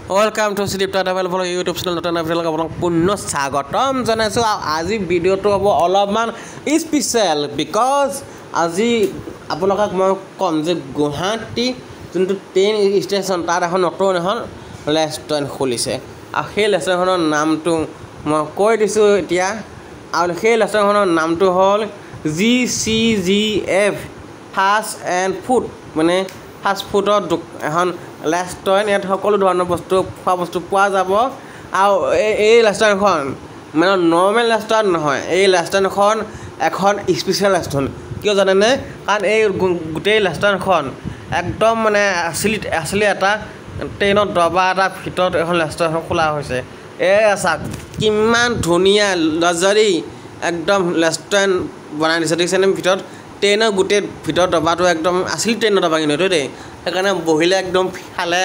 Welcome to Sudipta Travel Vlog YouTube channel নতুন ভিডিঅ'লৈ আপোনাক পুনৰ স্বাগতম জনাইছো আজি ভিডিঅ'টো হ'ব অলপমান স্পেশাল বিকজ আজি আপোনাক মই কম যে গুৱাহাটী যোনটো ট্ৰেইন ষ্টেচন তাৰ এখন নতুন এখন ৰেষ্টুৰেণ্ট খুলিছে আৰু সেই ৰেষ্টুৰেণ্টখনৰ নামটো মই কৈ দিছোঁ এতিয়া আৰু সেই ৰেষ্টুৰেণ্টখনৰ নামটো হ'ল GCGF ফাষ্ট এণ্ড ফুড মানে ফাষ্ট ফুডৰ এখন ৰেষ্টুৰেণ্ট ইয়াত সকলো ধৰণৰ বস্তু খোৱা বস্তু পোৱা যাব আৰু এই ৰেষ্টুৰেণ্টখন মানে নৰ্মেল ৰেষ্টুৰেণ্ট নহয় এই ৰেষ্টুৰেণ্টখন এখন স্পেচিয়েল ৰেষ্টুৰেণ্ট কিয় জানেনে কাৰণ এই গোটেই ৰেষ্টুৰেণ্টখন একদম মানে আচলি এটা ট্ৰেইনত ডবা এটা ভিতৰত এখন ৰেষ্টুৰেণ্ট খোলা হৈছে চাওক কিমান ধুনীয়া লাক্সাৰী একদম ৰেষ্টুৰেণ্ট বনাই দিছে দেখিছেনে ভিতৰত ট্ৰেইনৰ গোটেই ভিতৰত ডবাটো একদম আচলি ট্ৰেইনৰ ডবা কিন্তু এইটো দেই সেইকাৰণে বহিলে একদম ফালে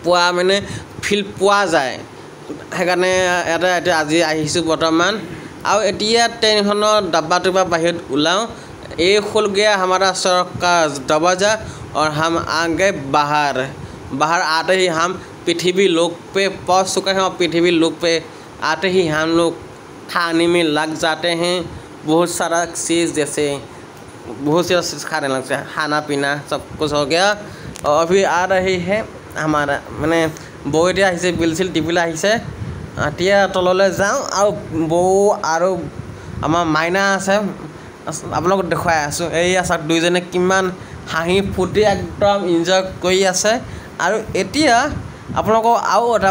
পোৱা মানে ফিল পোৱা যায় সেইকাৰণে ইয়াতে এতিয়া আজি আহিছোঁ বৰ্তমান আৰু এতিয়া ট্ৰেইনখনৰ ডব্বাটো পৰা বাহিৰত ওলাওঁ এই खुल गया हमारा सड़क का दरवाज़ा और हम आ गए बाहर आते ही हम पृथ्वी लोक पे पहुँच चुके हैं और पृथ्वी लोक पे आते ही हम लोग खाने में लग जाते हैं बहुत सारा चीज़ जैसे बहुत सारा चीज़ खाने लगते हैं खाना पीना सब कुछ हो गया और अभी आ रही है हमारा मैंने बौ এতিয়া আহিছে বিলছিল টিপিলা আহিছে এতিয়া তললৈ যাওঁ আৰু বৌ আৰু আমাৰ মাইনা আছে আপোনালোকক দেখুৱাই আছোঁ এইয়া চাওক দুইজনে কিমান হাঁহি ফুটি একদম এনজয় কৰি আছে আৰু এতিয়া আপোনালোকক আৰু এটা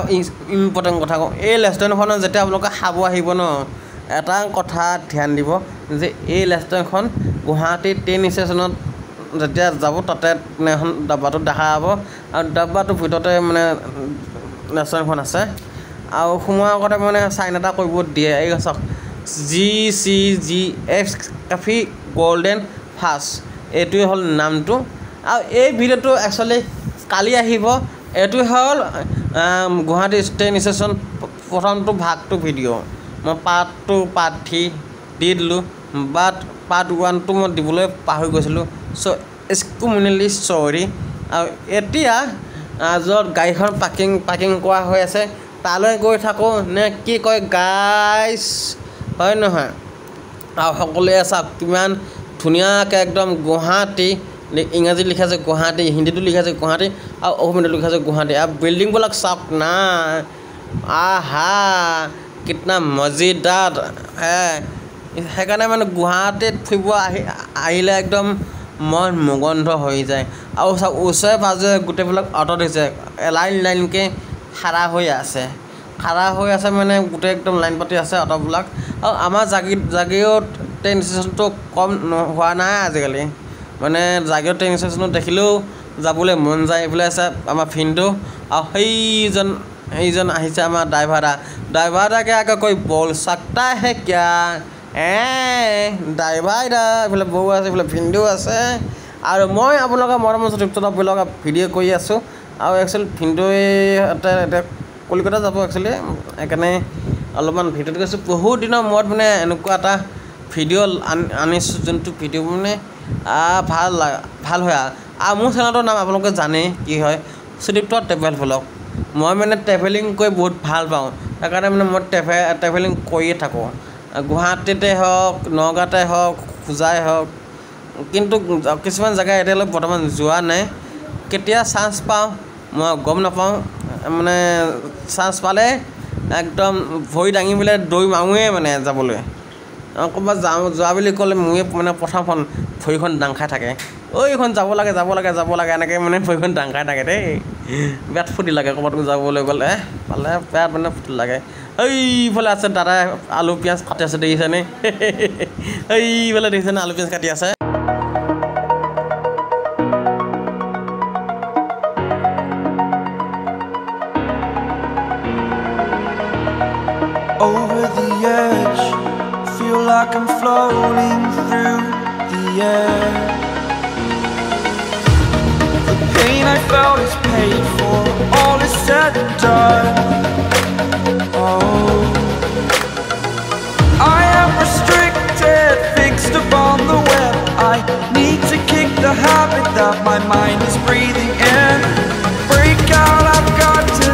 ইম্পৰ্টেণ্ট কথা কওঁ এই ৰেষ্টুৰেণ্টখনত যেতিয়া আপোনালোকে খাব আহিব ন এটা কথা ধ্যান দিব যে এই ৰেষ্টুৰেণ্টখন গুৱাহাটী ট্ৰেইন ষ্টেচনত যেতিয়া যাব তাতে এখন ডাব্বাটো দেখা হ'ব আৰু ডাব্বাটোৰ ভিতৰতে মানে ৰেষ্টুৰেণ্টখন আছে আৰু সোমোৱাৰ আগতে মানে চাইন এটা কৰিব দিয়ে এই চাওক GCGF কাফি গোল্ডেন ফাষ্ট এইটোৱে হ'ল নামটো আৰু এই ভিডিঅ'টো একচুৱেলি কালি আহিব এইটো হ'ল গুৱাহাটী ট্ৰেইন ষ্টেচন প্ৰথমটো ভাগটো ভিডিঅ' মই পাৰ্ট 3 দি দিলোঁ বাট পাৰ্ট 1টো মই দিবলৈ পাহৰি গৈছিলোঁ চ' এক্সট্ৰিমলি চৰি আৰু এতিয়া য'ত গাড়ীখন পাৰ্কিং কৰা হৈ আছে তালৈ গৈ থাকোঁ নে কি কয় গাইছ হয় নহয় আৰু সকলোৱে চাওক কিমান ধুনীয়াকৈ একদম গুৱাহাটী ইংৰাজীত লিখা আছে গুৱাহাটী হিন্দীটো লিখা আছে গুৱাহাটী আৰু অসমীয়াটো লিখা আছে গুৱাহাটী আৰু বিল্ডিংবিলাক চাওক না আহা কিতনা মজিদাৰ সেইকাৰণে মানে গুৱাহাটীত ফুৰিব আহিলে একদম মন মুগন্ধ হৈ যায় আৰু চাওক ওচৰে পাজৰে গোটেইবিলাক অটো দিছে লাইনকৈ খাৰা হৈ আছে মানে গোটেই একদম লাইন পাতি আছে অটোবিলাক আৰু আমাৰ জাগীৰোড ট্ৰেইন ষ্টেচনটো কম হোৱা নাই আজিকালি মানে জাগীৰোড ট্ৰেইন ষ্টেচনত দেখিলেও যাবলৈ মন যায় এইফালে আছে আমাৰ ভিনটো আৰু সেইজন আহিছে আমাৰ ড্ৰাইভাৰকে আকৌ কৈ বল सकता है क्या ড্ৰাইভাৰ এইফালে বৌ আছে এইফালে ভিনটো আছে আৰু মই আপোনালোকৰ মৰমৰ সতীৰ্থ ব্লগ ভিডিঅ' কৰি আছোঁ আৰু একচুৱেলি ভিনটোৱে এতিয়া কলিকতা যাব একচুৱেলি সেইকাৰণে অলপমান ভিডিঅ'ত গৈছোঁ বহুত দিনৰ মূৰত মানে এনেকুৱা এটা ভিডিঅ' আনিছোঁ যোনটো ভিডিঅ' মানে ভাল হয় আৰু মোৰ চেনেলটোৰ নাম আপোনালোকে জানে কি হয় সুদীপ্ত ট্ৰেভেল ব্লগ মই মানে ট্ৰেভেলিং কৰি বহুত ভাল পাওঁ সেইকাৰণে মানে মই ট্ৰেভেলিং কৰিয়ে থাকোঁ গুৱাহাটীতে হওক নগাঁৱতে হওক খোজাই হওক কিন্তু কিছুমান জেগা এতিয়ালৈ বৰ্তমান যোৱা নাই কেতিয়া চান্স পাওঁ মই গম নাপাওঁ মানে চান্স পালে একদম ভৰি দাঙি পেলাই দৌৰি মাৰোঁৱে মানে যাবলৈ ক'ৰবাত যোৱা বুলি ক'লে মোৰে মানে প্ৰথমখন ভৰিখন দাং খাই থাকে এইখন যাব লাগে এনেকৈ মানে ভৰিখন দাং খাই থাকে দেই বিৰাট ফূৰ্তি লাগে ক'ৰবাত যাবলৈ গ'লে পালে বিৰাট মানে ফূৰ্তি লাগে এইফালে আছে দাদাই আলু পিঁয়াজ কাটি আছে দেখিছেনে এইফালে দেখিছেনে আলু পিঁয়াজ কাটি আছে Over the edge, feel like I'm floating through the air. The pain I felt is paid for, all is said and done. Oh, I am restricted, fixed upon the web. I need to kick the habit that my mind is breathing in. Break out, I've got to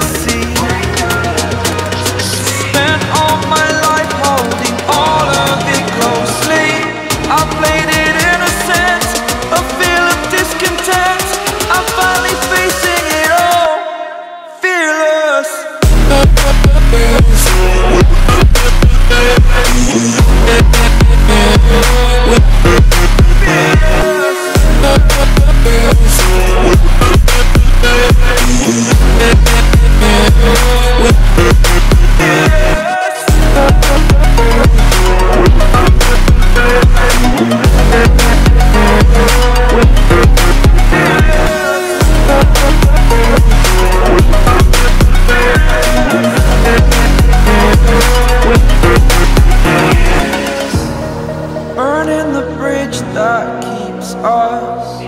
us.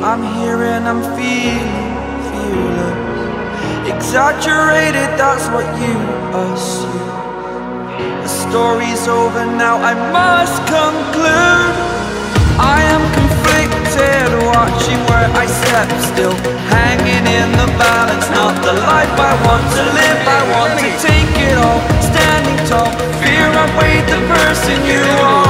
I'm here and I'm feeling fearless. Exaggerated, that's what you assume. The story's over now, I must conclude. I am conflicted, watching where I step still, hanging in the balance, not the life I want to live. I want to take it all, standing tall. Fear I weighed the person you are.